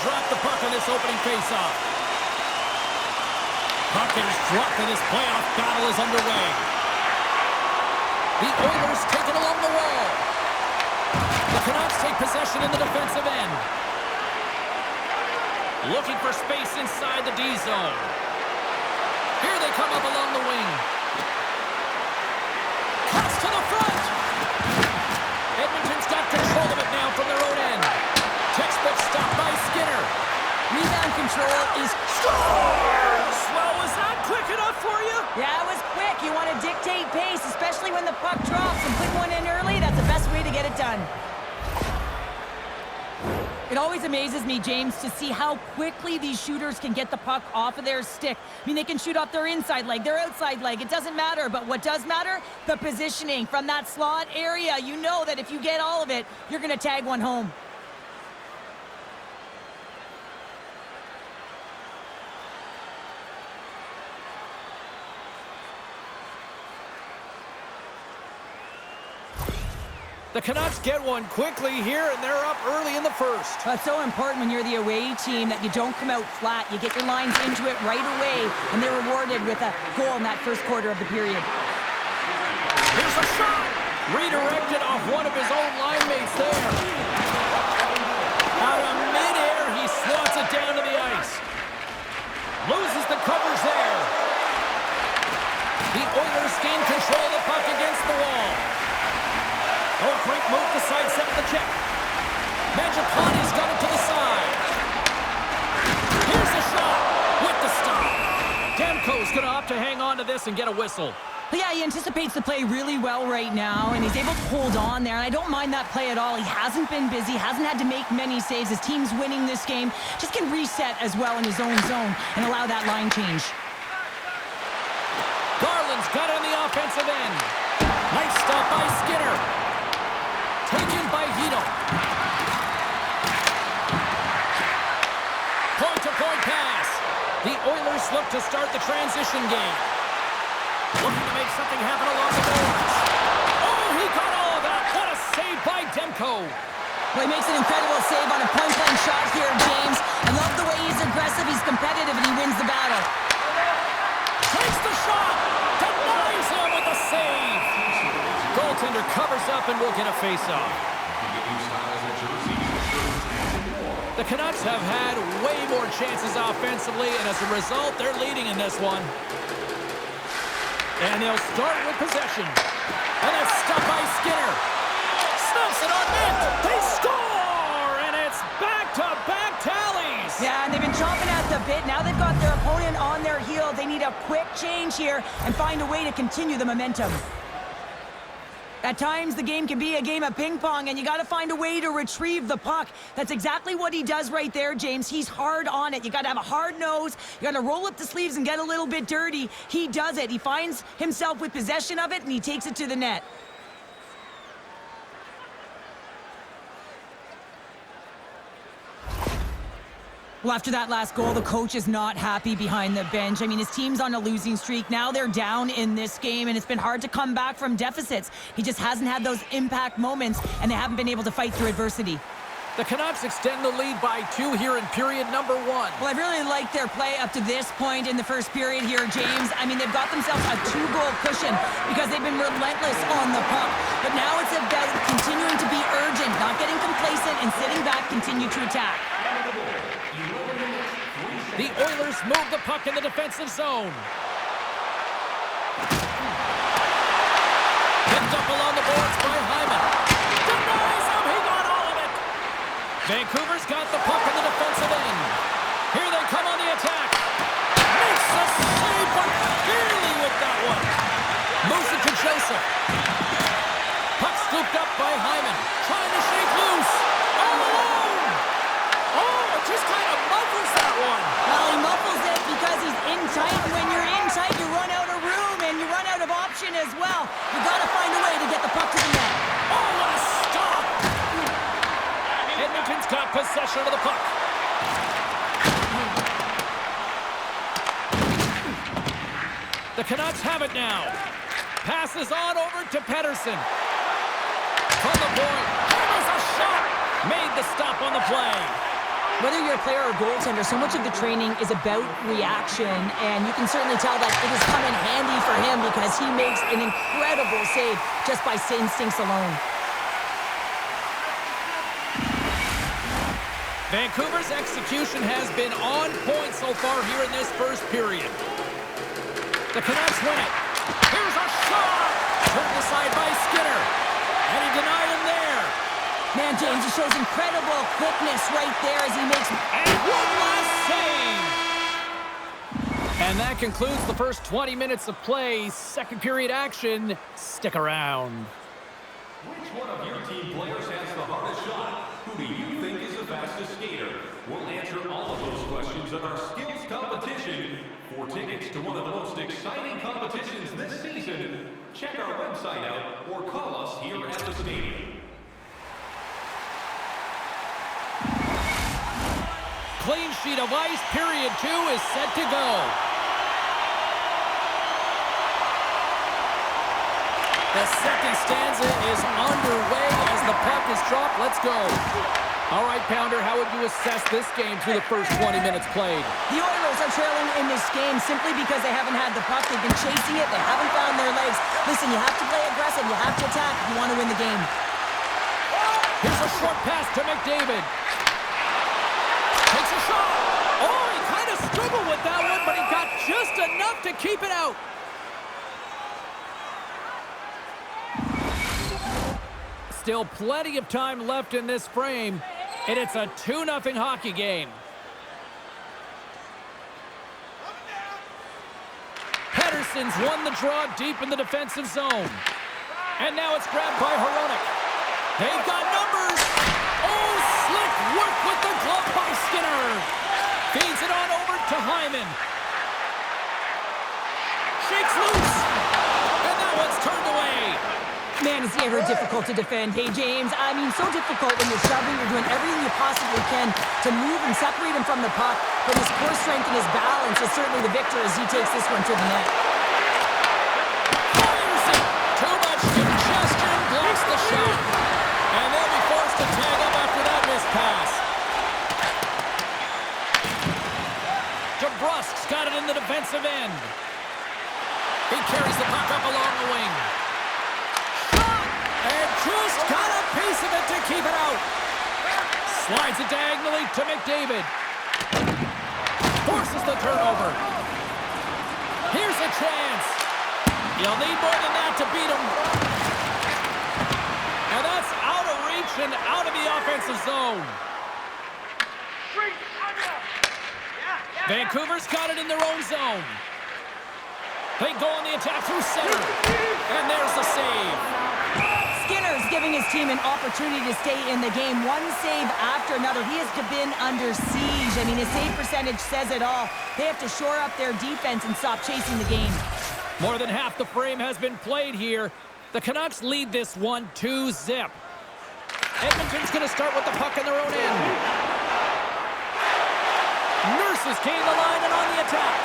drop the puck on this opening faceoff. Puck is dropped and this playoff battle is underway. The Oilers take it along the wall. The Canucks take possession in the defensive end. Looking for space inside the D zone. Here they come up along the wing. Pass to the front. Edmonton's got control of it now from their own end. Textbook stop by Skinner. Rebound control is... Scores! Well, was that quick enough for you? Yeah, it was quick. You want to dictate pace, especially when the puck drops, and put one in early. That's the best way to get it done. It always amazes me, James, to see how quickly these shooters can get the puck off of their stick. I mean, they can shoot off their inside leg, their outside leg. It doesn't matter, but what does matter? The positioning from that slot area. You know that if you get all of it, you're going to tag one home. The Canucks get one quickly here, and they're up early in the first. That's so important when you're the away team that you don't come out flat. You get your lines into it right away, and they're rewarded with a goal in that first quarter of the period. Here's a shot! Redirected off one of his own line mates there. Out of midair, he slots it down to the ice. Loses the covers there. The Oilers gain control of the puck against the wall. Oh, great move to sidestep the check. Mangiapane's got it to the side. Here's the shot with the stop. Demko's going to opt to hang on to this and get a whistle. But yeah, he anticipates the play really well right now, and he's able to hold on there, and I don't mind that play at all. He hasn't been busy, hasn't had to make many saves. His team's winning this game. Just can reset as well in his own zone and allow that line change. Garland's got it on the offensive end. Nice stop by Skinner. Taken by Hito. Point-to-point pass. The Oilers look to start the transition game. Looking to make something happen along the boards. Oh, he got all of that. What a save by Demko. Well, he makes an incredible save on a point-blank shot here, James. I love the way he's aggressive, he's competitive, and he wins the battle. Takes the shot. Denies him with the save. Goaltender covers up and will get a face-off. The Canucks have had way more chances offensively, and as a result, they're leading in this one. And they'll start with possession. And it's stopped by Skinner. Snaps it on net. They score! And it's back-to-back tallies. Yeah, and they've been chomping at the bit. Now they've got their opponent on their heels. They need a quick change here and find a way to continue the momentum. At times, the game can be a game of ping pong, and you got to find a way to retrieve the puck. That's exactly what he does right there, James. He's hard on it. You got to have a hard nose. You got to roll up the sleeves and get a little bit dirty. He does it. He finds himself with possession of it, and he takes it to the net. Well, after that last goal, the coach is not happy behind the bench. I mean, his team's on a losing streak. Now they're down in this game, and it's been hard to come back from deficits. He just hasn't had those impact moments, and they haven't been able to fight through adversity. The Canucks extend the lead by 2 here in period number 1. Well, I really liked their play up to this point in the first period here, James. I mean, they've got themselves a 2-goal cushion because they've been relentless on the puck. But now it's about continuing to be urgent, not getting complacent, and sitting back, continue to attack. The Oilers move the puck in the defensive zone. Picked up along the boards by Hyman. Denies him. He got all of it. Vancouver's got the puck in the defensive end. Here they come on the attack. Makes a save, but clearly with that one. Moves it to Joseph. Puck scooped up by Hyman. Trying to shake loose. All alone. Oh, it just kind of muffles that one. Well, he muffles it because he's in tight. When you're in tight, you run out of room and you run out of option as well. You got to find a way to get the puck to the net. Oh, what a stop! Edmonton's got possession of the puck. The Canucks have it now. Passes on over to Pettersson. From the point, there's a shot. Made the stop on the play. Whether you're a player or goaltender, so much of the training is about reaction, and you can certainly tell that it has come in handy for him because he makes an incredible save just by instincts alone. Vancouver's execution has been on point so far here in this first period. The Canucks win it. Here's a shot! Turned aside by Skinner. And he denied him there. Man, James, he shows incredible quickness right there as he makes... And one last save! And that concludes the first 20 minutes of play. Second period action. Stick around. Which one of your team players has the hardest shot? Who do you think is the fastest skater? We'll answer all of those questions in our skills competition. For tickets to one of the most exciting competitions this season, check our website out or call us here at the stadium. Clean sheet of ice, period 2 is set to go. The second stanza is underway as the puck is dropped. Let's go. All right, Pounder, how would you assess this game through the first 20 minutes played? The Oilers are trailing in this game simply because they haven't had the puck. They've been chasing it. They haven't found their legs. Listen, you have to play aggressive. You have to attack if you want to win the game. Here's a short pass to McDavid. Takes a shot. Oh, he kind of struggled with that one, but he got just enough to keep it out. Still plenty of time left in this frame, and it's a 2-0 hockey game. Pettersson's won the draw deep in the defensive zone. And now it's grabbed by Hronek. They've got numbers. Oh, slick work with the glove by Skinner. Feeds it on over to Hyman. Shakes loose. And that one's turned away. Man, is he ever difficult to defend. Hey, James, I mean, so difficult when you're shoving. You're doing everything you possibly can to move and separate him from the puck. But his core strength and his balance is certainly the victor as he takes this one to the net. Fires it. Too much congestion blocks the shot. And they'll be forced to tag up after that missed pass. DeBrusk's got it in the defensive end. He carries the puck up along the wing. And just got a piece of it to keep it out. Slides it diagonally to McDavid. Forces the turnover. Here's a chance. You'll need more than that to beat him. And that's out of reach and out of the offensive zone. Vancouver's got it in their own zone. They go on the attack through center. And there's the save. Skinner's giving his team an opportunity to stay in the game. One save after another. He has been under siege. I mean, his save percentage says it all. They have to shore up their defense and stop chasing the game. More than half the frame has been played here. The Canucks lead this one 2-0. Edmonton's going to start with the puck in their own end. Nurses gain the line and on the attack.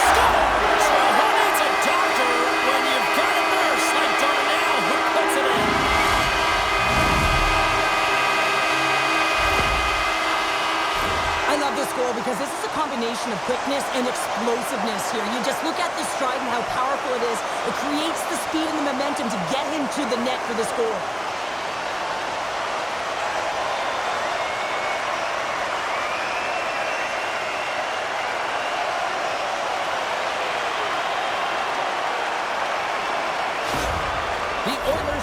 Scores! Who needs a doctor when you've got a nurse like Darnell who puts it in? I love this goal because this is a combination of quickness and explosiveness here. You just look at the stride and how powerful it is. It creates the speed and the momentum to get him to the net for this goal.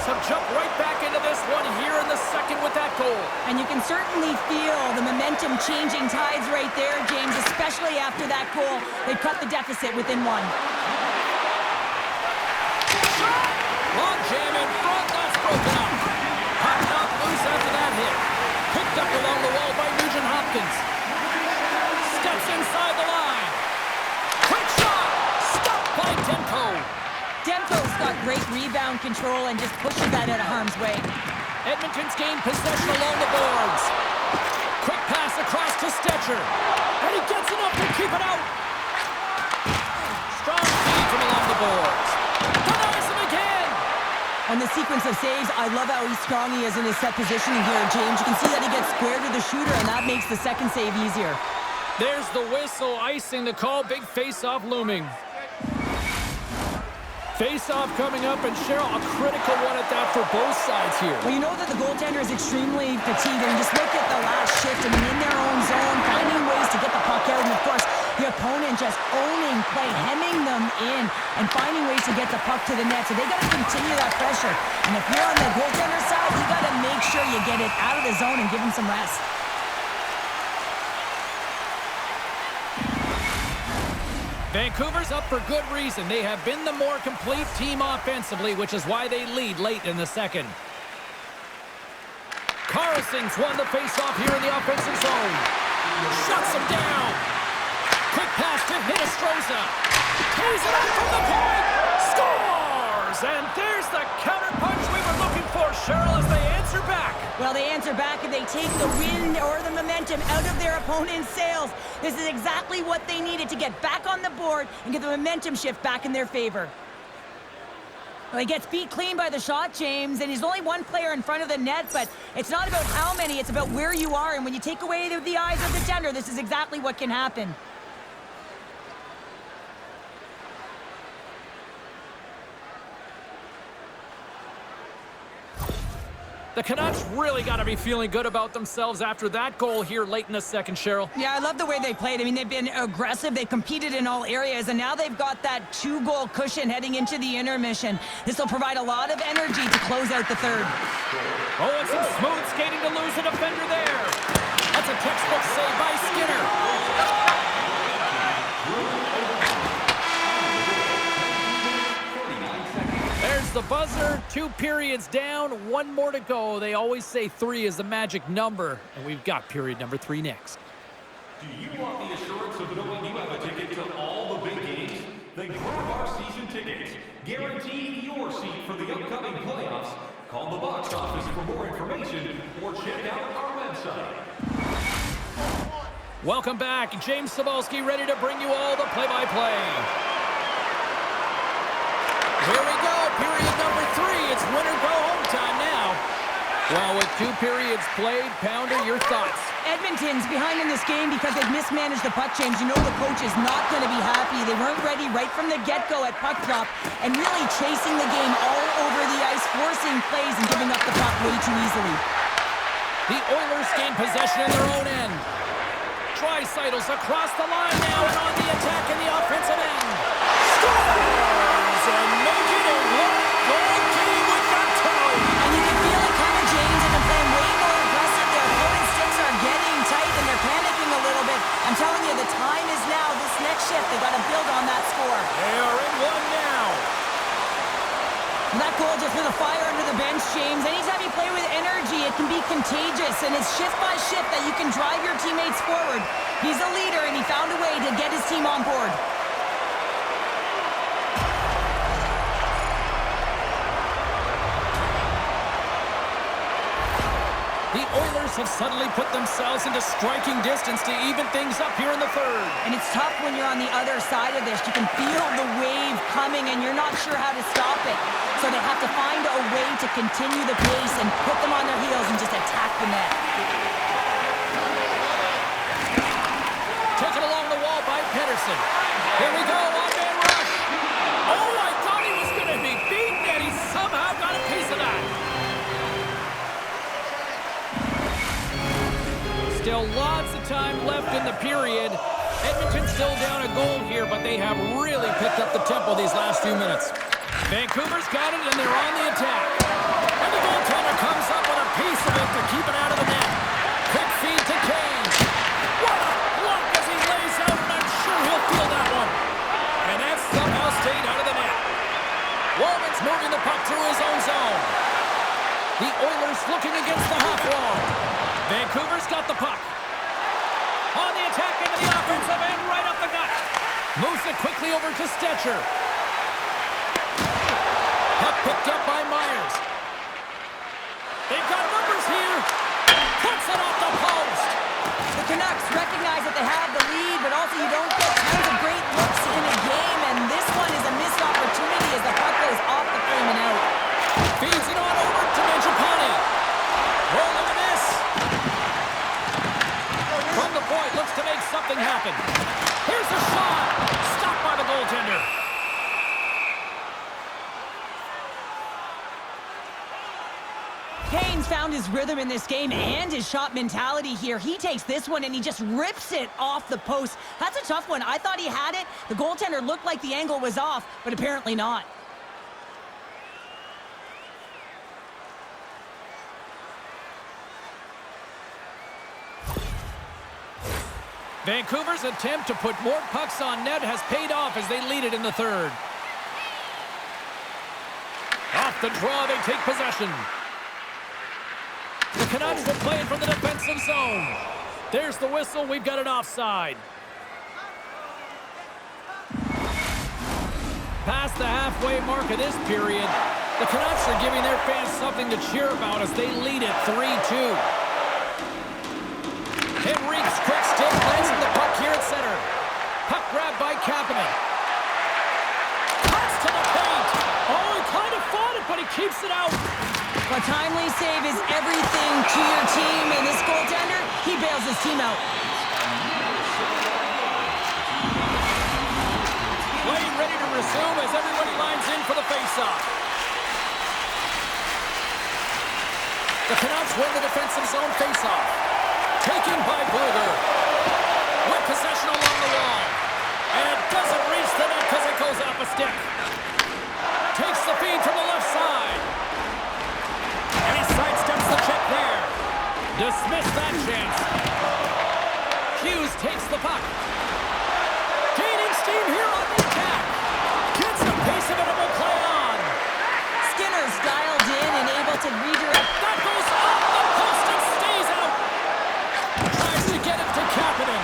Have jumped right back into this one here in the second with that goal. And you can certainly feel the momentum changing tides right there, James, especially after that goal. They cut the deficit within one. Long jam in front, that's broken up. Puck knocked loose after that hit. Picked up along the wall by Nugent Hopkins. Steps inside the line. Quick shot! Stopped by Demko. Demko's got great rebound control and just pushes that out of harm's way. Edmonton's gained possession along the boards. Quick pass across to Stetcher. And he gets enough to keep it out. Strong feed from along the boards. Denies him again. On the sequence of saves, I love how strong he is in his set positioning here, James. You can see that he gets square to the shooter, and that makes the second save easier. There's the whistle, icing the call, big face-off looming. Face-off coming up, and Cheryl, a critical one at that for both sides here. Well, you know that the goaltender is extremely fatigued, and just look at the last shift. I mean, in their own zone, finding ways to get the puck out, and of course, the opponent just owning play, hemming them in, and finding ways to get the puck to the net. So they got to continue that pressure. And if you're on the goaltender side, you got to make sure you get it out of the zone and give him some rest. Vancouver's up for good reason. They have been the more complete team offensively, which is why they lead late in the second. Carlson's won the face-off here in the offensive zone. Shuts him down. Quick pass to Hinostroza. Tees it up from the point. Scores! And there's the counterpunch we were looking for, Cheryl, as they answer back. Well, they answer back and they take the wind or the momentum out of their opponent's sails. This is exactly what they needed to get back on the board and get the momentum shift back in their favor. Well, he gets beat clean by the shot, James, and he's only one player in front of the net, but it's not about how many, it's about where you are. And when you take away the eyes of the defender, this is exactly what can happen. The Canucks really got to be feeling good about themselves after that goal here late in the second, Cheryl. Yeah, I love the way they played. I mean, they've been aggressive. They've competed in all areas, and now they've got that 2-goal cushion heading into the intermission. This will provide a lot of energy to close out the third. Oh, and some smooth skating to lose a defender there. That's a textbook save by Skinner. There's the buzzer. 2 periods down, 1 more to go. They always say 3 is the magic number, and we've got period number 3 next. Do you want the assurance of knowing you have a ticket to all the big games? Then grab our season tickets. Guarantee your seat for the upcoming playoffs. Call the box office for more information or check out our website. Welcome back. James Cybulski ready to bring you all the play-by-play. Here we go, period number 3. It's win or go home time now. Well, with 2 periods played, Pounder, your thoughts? Edmonton's behind in this game because they've mismanaged the puck, James. You know the coach is not going to be happy. They weren't ready right from the get-go at puck drop and really chasing the game all over the ice, forcing plays and giving up the puck way too easily. The Oilers gain possession in their own end. Draisaitl across the line now and on the attack in the offensive end. Scores! And make it a one-goal game with that time. And you can feel it coming, James. They've been playing way more aggressive. Their opponent's sticks are getting tight and they're panicking a little bit. I'm telling you, the time is now. This next shift, they've got to build on that score. They are in one now. And that goal just lit a fire under the bench, James. Anytime you play with energy, it can be contagious. And it's shift by shift that you can drive your teammates forward. He's a leader, and he found a way to get his team on board. The Oilers have suddenly put themselves into striking distance to even things up here in the third. And it's tough when you're on the other side of this. You can feel the wave coming, and you're not sure how to stop it. So they have to find a way to continue the pace and put them on their heels and just attack the net. Taken along the wall by Pedersen. Here we go, one-man rush. Oh, I thought he was going to be beaten, and he somehow got a piece of that. Still lots of time left in the period. Edmonton still down a goal here, but they have really picked up the tempo these last few minutes. Vancouver's got it, and they're on the attack. And the goaltender comes up with a piece of it to keep it out of the net. Quick feed to Kane. What a block as he lays out, and I'm sure he'll feel that one. And that somehow stayed out of the net. Walman's moving the puck through his own zone. The Oilers looking against the half wall. Vancouver's got the puck. On the attack into the offensive end, right up the gut. Moves it quickly over to Stetcher. Puck picked up by Myers. They've got numbers here. Puts it off the post. The Canucks recognize that they have the lead, but also you don't get tons of great looks in a game, and this one is a missed opportunity as the puck goes off the frame and out. found his rhythm in this game and his shot mentality here. He takes this one and he just rips it off the post. That's a tough one. I thought he had it. The goaltender looked like the angle was off, but apparently not. Vancouver's attempt to put more pucks on net has paid off as they lead it in the third. Off the draw, they take possession. The Canucks will play it from the defensive zone. There's the whistle. We've got an offside. Past the halfway mark of this period, the Canucks are giving their fans something to cheer about as they lead it 3-2. Henrique's quick stick placing the puck here at center. Puck grabbed by Kapanen. Cuts to the paint. Oh, he kind of fought it, but he keeps it out. A timely save is everything to your team, and this goaltender, he bails his team out. Play ready to resume as everybody lines in for the faceoff. The Canucks win the defensive zone faceoff. Taken by Bluger. With possession along the wall. And doesn't reach the net because it goes off a stick. Takes the feed from the left side. And he sidesteps the check there. Dismissed that chance. Hughes takes the puck. Gaining steam here on the attack. Gets a piece of it and will play on. Skinner's dialed in and able to redirect. That goes off the post and stays out. Tries to get it to Kapanen.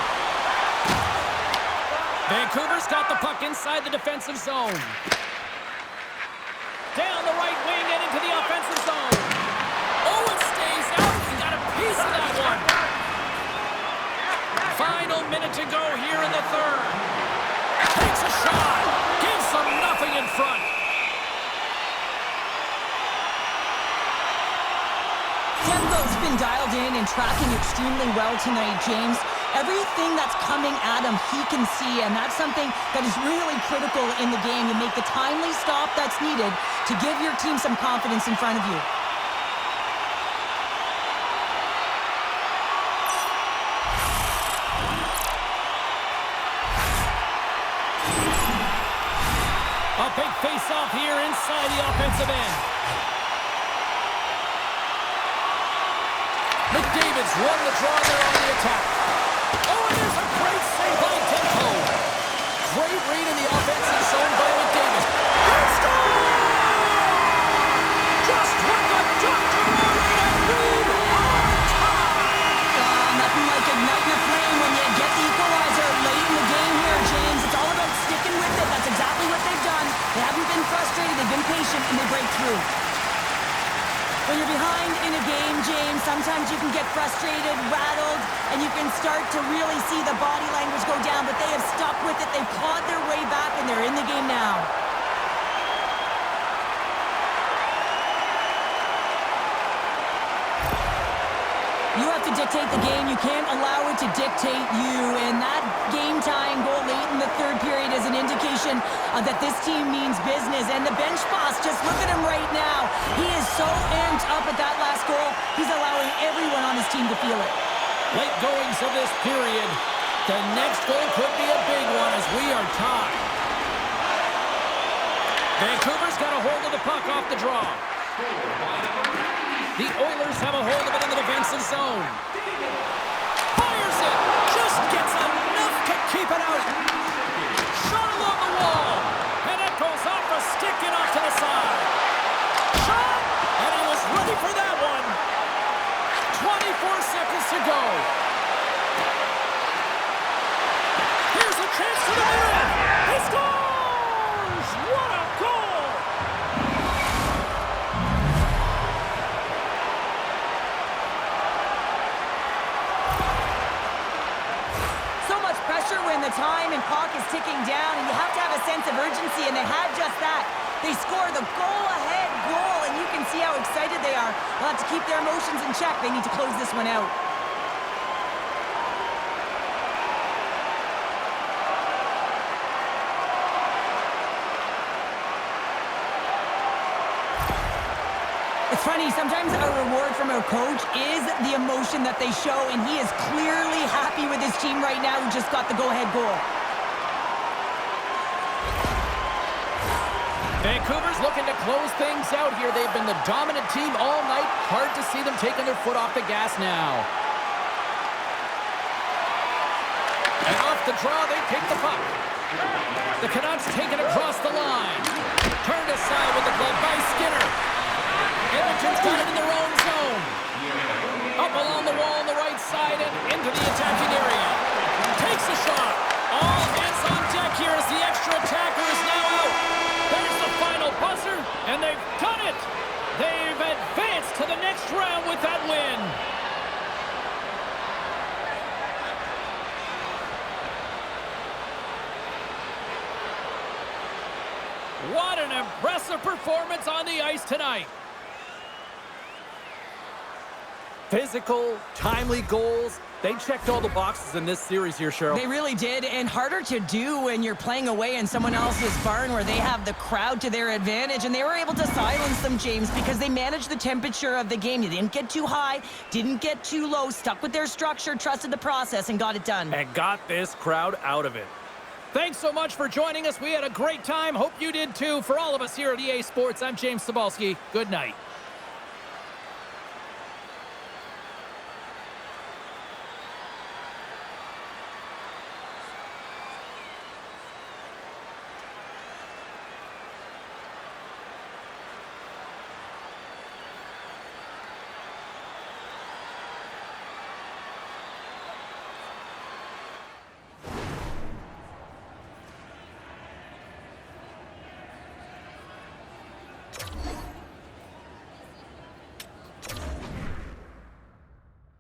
Vancouver's got the puck inside the defensive zone. Down the right wing and into the offensive zone. Oh, it stays out. He got a piece of that one. Final minute to go here in the third. Takes a shot. Gives them nothing in front. Tempo's been dialed in and tracking extremely well tonight, James. Everything that's coming at him, he can see, and that's something that is really critical in the game. You make the timely stop that's needed to give your team some confidence in front of you. A big face-off here inside the offensive end. McDavid's won the draw there on the attack. Oh, and there's a great save by Tempo. Great read in the offensive zone by McDavid. He scores! Just what the doctor wanted and read on time. Nothing like igniting a flame when you get the equalizer late in the game here, James. It's all about sticking with it. That's exactly what they've done. They haven't been frustrated. They've been patient, and they break through. When you're behind in a game, James, sometimes you can get frustrated, rattled, and you can start to really see the body language go down, but they have stuck with it. They've clawed their way back, and they're in the game now. You have to dictate the game. You can't allow it to dictate you. And that game-tying goal late in the third period is an indication that this team means business. And the bench boss, just look at him right now. He is so amped up at that last goal. He's allowing everyone on his team to feel it. Late goings of this period. The next goal could be a big one as we are tied. Vancouver's got a hold of the puck off the draw. The Oilers have a hold of it in the defensive zone. Fires it. Just gets enough to keep it out. Shot along the wall. And it goes off a stick and off to the side. Shot. And he was ready for that one. 24 seconds to go. Here's a chance to the middle. He scores. What a goal. When the time and clock is ticking down, and you have to have a sense of urgency, and they had just that. They score the goal-ahead goal, and you can see how excited they are. They'll have to keep their emotions in check. They need to close this one out. It's funny Tony, sometimes a reward from a coach is the emotion that they show, and he is clearly happy with his team right now who just got the go-ahead goal. Vancouver's looking to close things out here. They've been the dominant team all night. Hard to see them taking their foot off the gas now. And off the draw, they take the puck. The Canucks take it across the line. Turned aside with the glove by Skinner. Edmonton's got it in their own zone. Up along the wall on the right side and into the attacking area. Takes a shot. All hands on deck here as the extra attacker is now out. There's the final buzzer, and they've done it. They've advanced to the next round with that win. What an impressive performance on the ice tonight. Physical, timely goals. They checked all the boxes in this series here, Cheryl. They really did, and harder to do when you're playing away in someone else's barn where they have the crowd to their advantage, and they were able to silence them, James, because they managed the temperature of the game. They didn't get too high, didn't get too low, stuck with their structure, trusted the process, and got it done. And got this crowd out of it. Thanks so much for joining us. We had a great time. Hope you did too. For all of us here at EA Sports, I'm James Cebulski. Good night.